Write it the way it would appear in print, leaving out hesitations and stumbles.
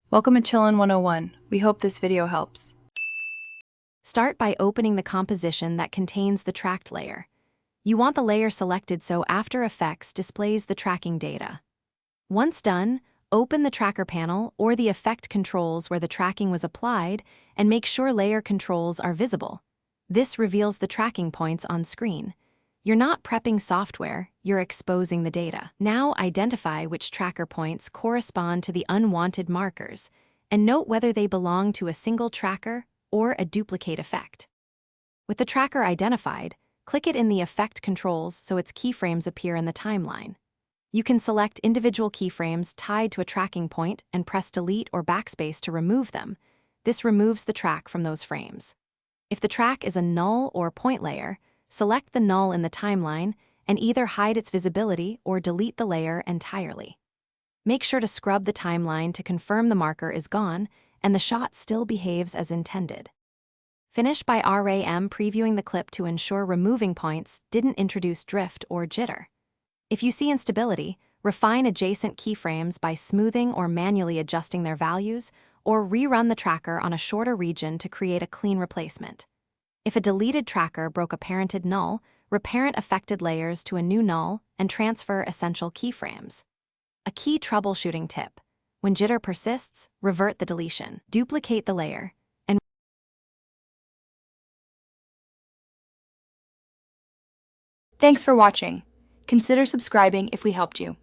Welcome to Chillin' 101. We hope this video helps. Start by opening the composition that contains the tracked layer. You want the layer selected so After Effects displays the tracking data. Once done, open the tracker panel or the effect controls where the tracking was applied and make sure layer controls are visible. This reveals the tracking points on screen. You're not prepping software, you're exposing the data. Now identify which tracker points correspond to the unwanted markers, and note whether they belong to a single tracker or a duplicate effect. With the tracker identified, click it in the effect controls so its keyframes appear in the timeline. You can select individual keyframes tied to a tracking point and press Delete or Backspace to remove them. This removes the track from those frames. If the track is a null or point layer, select the null in the timeline and either hide its visibility or delete the layer entirely. Make sure to scrub the timeline to confirm the marker is gone and the shot still behaves as intended. Finish by RAM previewing the clip to ensure removing points didn't introduce drift or jitter. If you see instability, refine adjacent keyframes by smoothing or manually adjusting their values, or rerun the tracker on a shorter region to create a clean replacement. If a deleted tracker broke a parented null, reparent affected layers to a new null and transfer essential keyframes. A key troubleshooting tip: when jitter persists, revert the deletion. Duplicate the layer. Thanks for watching. Consider subscribing if we helped you.